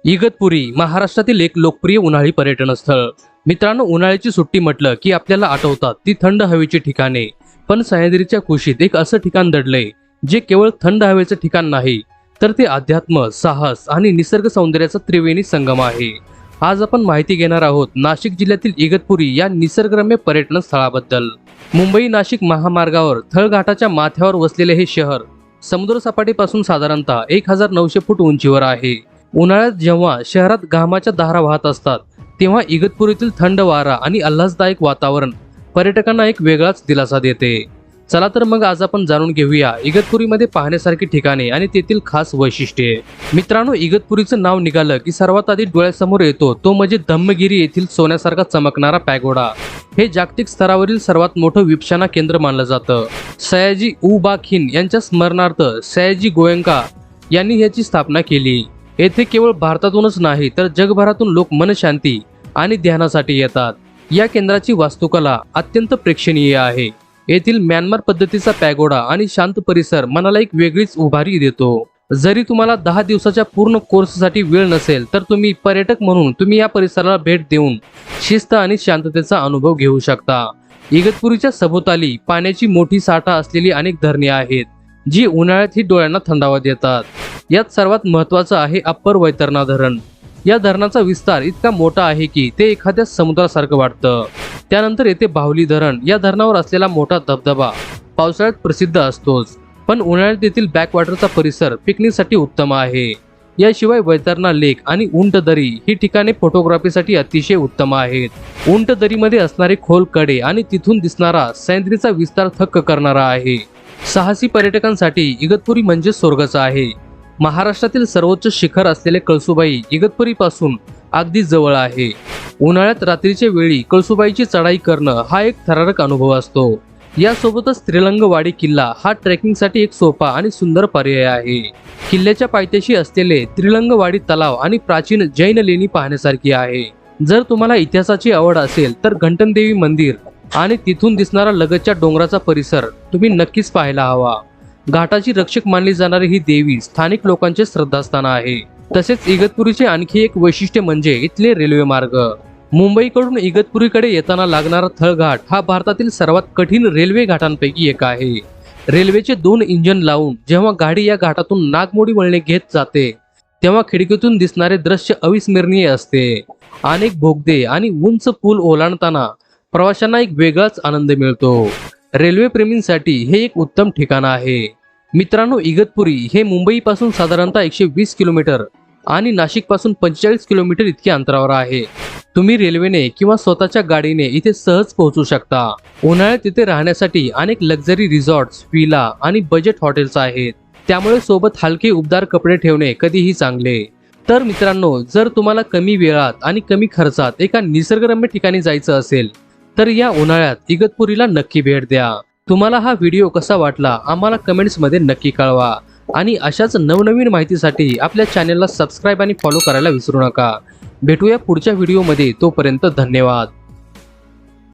इगतपुरी महाराष्ट्रातील एक लोकप्रिय उन्हाळी पर्यटन स्थळ। मित्रांनो, उन्हाळ्याची सुट्टी म्हटलं की आपल्याला आठवतात ती थंड हवेची ठिकाणे। पण सह्याद्रीच्या कुशीत एक असं ठिकाण दडलंय जे केवळ थंड हवेचं ठिकाण नाही, तर ते अध्यात्म, साहस आणि निसर्ग सौंदर्याचा त्रिवेणी संगम आहे। आज आपण माहिती घेणार आहोत नाशिक जिल्ह्यातील इगतपुरी या निसर्गरम्य पर्यटन स्थळाबद्दल। मुंबई नाशिक महामार्गावर थळघाटाच्या माथ्यावर वसलेले हे शहर समुद्र सपाटीपासून साधारणतः 1900 फूट उंचीवर आहे। उन्हाळ्यात जेव्हा शहरात घामाच्या धारा वाहत असतात, तेव्हा इगतपुरीतील थंड वारा आणि आल्हाददायक वातावरण पर्यटकांना एक वेगळाच दिलासा देते। चला तर मग आज आपण जाणून घेऊया इगतपुरीमध्ये पाहण्यासारखी ठिकाणे आणि तेथील खास वैशिष्ट्ये। मित्रांनो, इगतपुरीचं नाव निघालं की सर्वात आधी डोळ्यासमोर येतो तो म्हणजे धम्मगिरी येथील सोन्यासारखा चमकणारा पॅगोडा। हे जागतिक स्तरावरील सर्वात मोठं विपश्यना केंद्र मानलं जातं। सयाजी बा खिन यांच्या स्मरणार्थ सयाजी गोयंका यांनी याची स्थापना केली। येथे केवळ भारतातूनच नाही तर जगभरातून लोक मनशांती आणि ध्यानासाठी येतात। या केंद्राची वास्तुकला अत्यंत प्रेक्षणीय आहे। येथील म्यानमार पद्धतीचा पॅगोडा आणि शांत परिसर मनाला एक वेगळीच उभारी देतो। जरी तुम्हाला 10 दिवसाच्या पूर्ण कोर्ससाठी वेळ नसेल, तर तुम्ही पर्यटक म्हणून तुम्ही या परिसराला भेट देऊन शिस्त आणि शांततेचा अनुभव घेऊ शकता। इगतपुरीच्या सभोवताली पाण्याची मोठी साठा असलेली अनेक धरणे आहेत, जी उन्हाळ्यातही डोळ्यांना थंडावा देतात। यात सर्वात महत्त्वाचं आहे अप्पर वैतरणा धरण। या धरणाचा विस्तार इतका मोठा आहे की ते एखाद्या समुद्रासारखं वाटतं। त्यानंतर येथे बाहुली धरण। या धरणावर असलेला मोठा धबधबा पावसाळ्यात प्रसिद्ध असतोच, पण उन्हाळ्यात येथील बॅकवॉटरचा परिसर पिकनिकसाठी उत्तम आहे। याशिवाय वैतरणा लेक आणि उंट दरी ही ठिकाणे फोटोग्राफीसाठी अतिशय उत्तम आहेत। उंट दरीमध्ये असणारे खोल कडे आणि तिथून दिसणारा सह्याद्रीचा विस्तार थक्क करणारा आहे। साहसी पर्यटकांसाठी इगतपुरी म्हणजे स्वर्गच आहे। महाराष्ट्रातील सर्वोच्च शिखर असलेले कळसुबाई इगतपुरी पासून अगदी जवळ आहे। उन्हाळ्यात रात्रीच्या वेळी कळसुबाईची चढाई करणं हा एक थरारक अनुभव असतो। यासोबतच त्रिरंगवाडी किल्ला हा ट्रेकिंगसाठी एक सोपा आणि सुंदर पर्याय आहे। किल्ल्याच्या पायथ्याशी असलेले त्रिरंगवाडी तलाव आणि प्राचीन जैन लेणी पाहण्यासारखी आहे। जर तुम्हाला इतिहासाची आवड असेल तर घंटनदेवी मंदिर आणि तिथून दिसणारा लगतच्या डोंगराचा परिसर तुम्ही नक्कीच पाहायला हवा। घाटाची रक्षक मानली जाणारी ही देवी स्थानिक लोकांचे श्रद्धास्थान आहे। तसेच इगतपुरीचे आणखी एक वैशिष्ट्य म्हणजे इथले रेल्वे मार्ग। मुंबईकडून इगतपुरीकडे येताना लागणारा थळघाट हा भारतातील सर्वात कठीण रेल्वे घाटांपैकी एक आहे। रेल्वेचे 2 इंजिन लावून जेव्हा गाडी या घाटातून नागमोडी वळणे घेत जाते, तेव्हा खिडकीतून दिसणारे दृश्य अविस्मरणीय असते। अनेक बोगदे आणि उंच पूल ओलांडताना प्रवाशांना एक वेगळाच आनंद मिळतो। रेल्वे प्रेमींसाठी हे एक उत्तम ठिकाण आहे। मित्रांनो, इगतपुरी हे मुंबईपासून साधारणतः 120 किलोमीटर आणि नाशिकपासून 45 किलोमीटर इतक्या अंतरावर आहे। तुम्ही रेल्वेने किंवा स्वतःच्या गाडीने इथे सहज पोहोचू शकता। उन्हाळ्यात इथे राहण्यासाठी अनेक लक्झरी रिसॉर्ट्स, विला आणि बजेट हॉटेल्स आहेत, त्यामुळे सोबत हलके उबदार कपडे ठेवणे कधीही चांगले। तर मित्रांनो, जर तुम्हाला कमी वेळात आणि कमी खर्चात एका निसर्गरम्य ठिकाणी जायचं असेल, तर या उन्हाळ्यात इगतपुरीला नक्की भेट द्या। तुम्हाला हा व्हिडिओ कसा वाटला आम्हाला कमेंट्समध्ये नक्की कळवा आणि अशाच नवनवीन माहितीसाठी आपल्या चॅनलला सबस्क्राईब आणि फॉलो करायला विसरू नका। भेटूया पुढच्या व्हिडिओमध्ये, तोपर्यंत धन्यवाद।